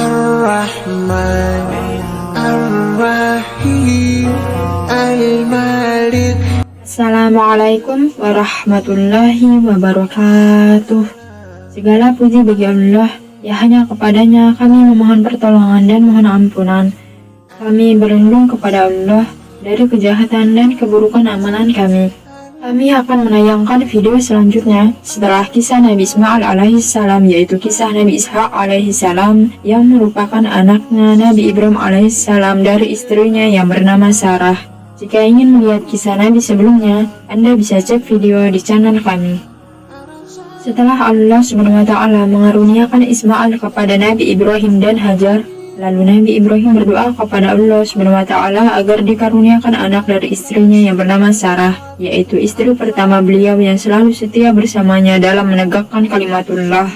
Ar-Rahman Ar-Rahim Al-Malik. Assalamualaikum warahmatullahi wabarakatuh. Segala puji bagi Allah, ya hanya kepadanya kami memohon pertolongan dan mohon ampunan. Kami berlindung kepada Allah dari kejahatan dan keburukan amalan kami. Kami akan menayangkan video selanjutnya setelah kisah Nabi Ismail alaihissalam, yaitu kisah Nabi Ishak alaihissalam yang merupakan anaknya Nabi Ibrahim alaihissalam dari istrinya yang bernama Sarah. Jika ingin melihat kisah Nabi sebelumnya, Anda bisa cek video di channel kami. Setelah Allah SWT mengaruniakan Ismail kepada Nabi Ibrahim dan Hajar, lalu Nabi Ibrahim berdoa kepada Allah SWT agar dikaruniakan anak dari istrinya yang bernama Sarah, yaitu istri pertama beliau yang selalu setia bersamanya dalam menegakkan kalimatullah.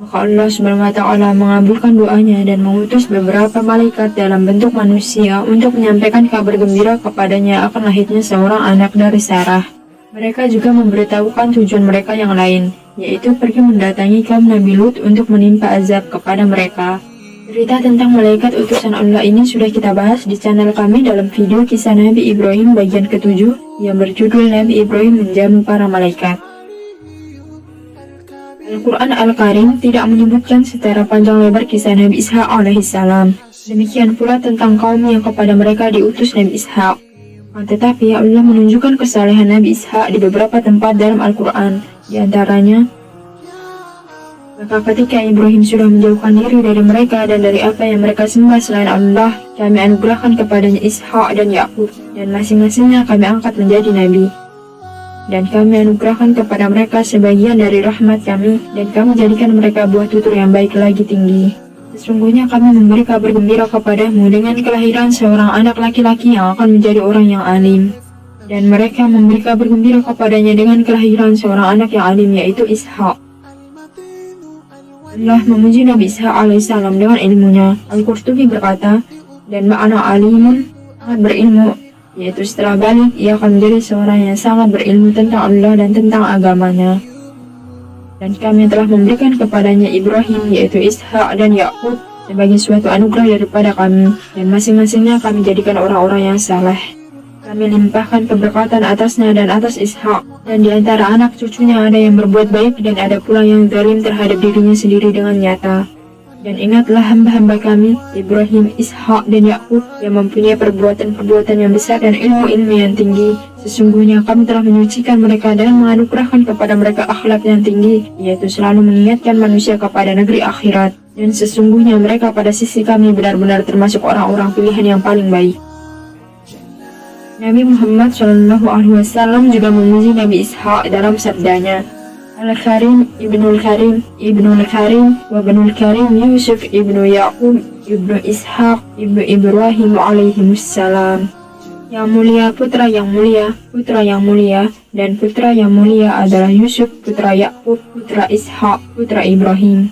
Maka Allah SWT mengabulkan doanya dan mengutus beberapa malaikat dalam bentuk manusia untuk menyampaikan kabar gembira kepadanya akan lahirnya seorang anak dari Sarah. Mereka juga memberitahukan tujuan mereka yang lain, yaitu pergi mendatangi kaum Nabi Lut untuk menimpa azab kepada mereka. Cerita tentang malaikat utusan Allah ini sudah kita bahas di channel kami dalam video kisah Nabi Ibrahim bagian ke-7 yang berjudul Nabi Ibrahim menjamu para malaikat. Al-Quran Al-Karim tidak menyebutkan secara panjang lebar kisah Nabi Ishak alaihissalam. Demikian pula tentang kaum yang kepada mereka diutus Nabi Ishak. Tetapi Allah menunjukkan kesalehan Nabi Ishak di beberapa tempat dalam Al-Quran, di antaranya, maka ketika Ibrahim sudah menjauhkan diri dari mereka dan dari apa yang mereka sembah selain Allah, kami anugerahkan kepadanya Ishak dan Yakub, dan masing-masingnya kami angkat menjadi nabi. Dan kami anugerahkan kepada mereka sebagian dari rahmat kami, dan kami jadikan mereka buah tutur yang baik lagi tinggi. Sesungguhnya kami memberi kabar gembira kepadamu dengan kelahiran seorang anak laki-laki yang akan menjadi orang yang alim. Dan mereka memberi kabar gembira kepadanya dengan kelahiran seorang anak yang alim, yaitu Ishak. Allah memuji Nabi Ishak alaihissalam dengan ilmunya. Al-Qurtubi berkata, dan makna alimun sangat berilmu, yaitu setelah balik ia akan menjadi seorang yang sangat berilmu tentang Allah dan tentang agamanya. Dan kami telah memberikan kepadanya Ibrahim, yaitu Ishak dan Yakub, sebagai suatu anugerah daripada kami, dan masing-masingnya kami jadikan orang-orang yang saleh. Kami limpahkan keberkatan atasnya dan atas Ishak, dan di antara anak cucunya ada yang berbuat baik dan ada pula yang zalim terhadap dirinya sendiri dengan nyata. Dan ingatlah hamba-hamba kami, Ibrahim, Ishak, dan Yakub yang mempunyai perbuatan-perbuatan yang besar dan ilmu-ilmu yang tinggi. Sesungguhnya kami telah menyucikan mereka dan menganugerahkan kepada mereka akhlak yang tinggi, yaitu selalu mengingatkan manusia kepada negeri akhirat. Dan sesungguhnya mereka pada sisi kami benar-benar termasuk orang-orang pilihan yang paling baik. Nabi Muhammad SAW juga memuji Nabi Ishak dalam sabdanya, Al-Karim, Ibnul Karim, Ibnul Karim, wa Ibnul Karim, Yusuf, Ibnu Yaqub, Ibnu Ishak, Ibnu Ibrahim alaihimussalam. Yang mulia, putra yang mulia, putra yang mulia, dan putra yang mulia adalah Yusuf, putra Yaqub, putra Ishak, putra Ibrahim.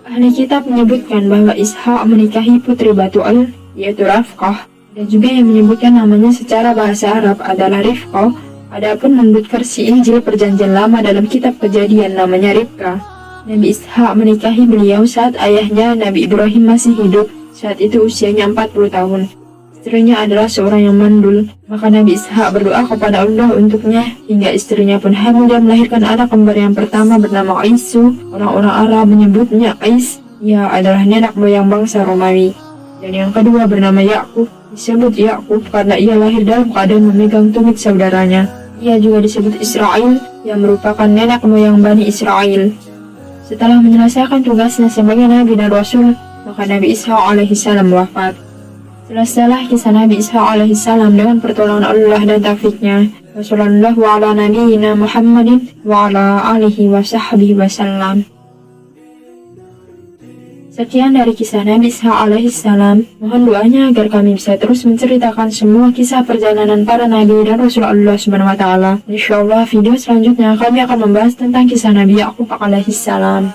Ahli kitab menyebutkan bahwa Ishak menikahi putri Batu'al, yaitu Rafqah, dan juga yang menyebutkan namanya secara bahasa Arab adalah Rifqah. Adapun menurut versi Injil Perjanjian Lama dalam kitab Kejadian namanya Ribka. Nabi Ishak menikahi beliau saat ayahnya Nabi Ibrahim masih hidup, saat itu usianya 40 tahun. Istrinya adalah seorang yang mandul, maka Nabi Ishak berdoa kepada Allah untuknya, hingga istrinya pun hamil dan melahirkan anak kembar yang pertama bernama Aisu. Orang-orang Arab menyebutnya Ais, ia adalah nenek moyang bangsa Romawi. Dan yang kedua bernama Yakub, disebut Yakub karena ia lahir dalam keadaan memegang tumit saudaranya. Ia juga disebut Israel, yang merupakan nenek moyang Bani Israel. Setelah menyelesaikan tugasnya sebagai Nabi dan Rasul, maka Nabi Ishak alaihissalam wafat. Selesailah kisah Nabi Ishak alaihissalam dengan pertolongan Allah dan taufiknya. Wassallallahu ala nabiyyina Muhammadin wa ala alihi wa sahbihi wasallam. Sekian dari kisah Nabi Ishak alaihissalam. Mohon doanya agar kami bisa terus menceritakan semua kisah perjalanan para Nabi dan Rasul Allah SWT. Insyaallah video selanjutnya kami akan membahas tentang kisah Nabi Yakub alaihissalam.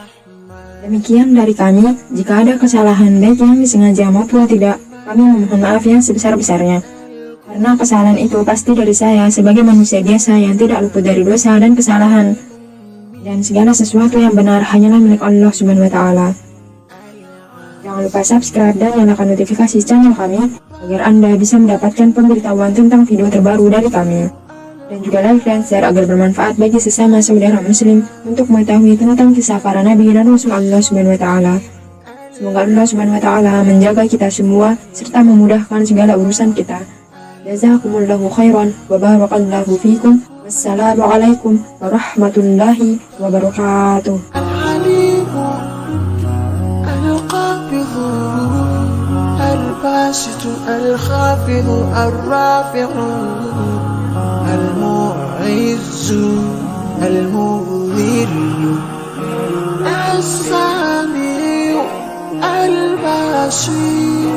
Demikian dari kami. Jika ada kesalahan baik yang disengaja maupun tidak, kami memohon maaf yang sebesar-besarnya. Karena kesalahan itu pasti dari saya sebagai manusia biasa yang tidak luput dari dosa dan kesalahan. Dan segala sesuatu yang benar hanyalah milik Allah SWT. Jangan lupa subscribe dan nyalakan notifikasi channel kami agar Anda bisa mendapatkan pemberitahuan tentang video terbaru dari kami. Dan juga like dan share agar bermanfaat bagi sesama saudara muslim untuk mengetahui tentang kisah para nabi dan rasul Allah Subhanahu wa taala. Semoga Allah Subhanahu wa taala menjaga kita semua serta memudahkan segala urusan kita. Jazakumullahu khairan wa barakallahu fikum. Wassalamualaikum warahmatullahi wabarakatuh. الباسط الخافض الرافع المعز المذل السميع البصير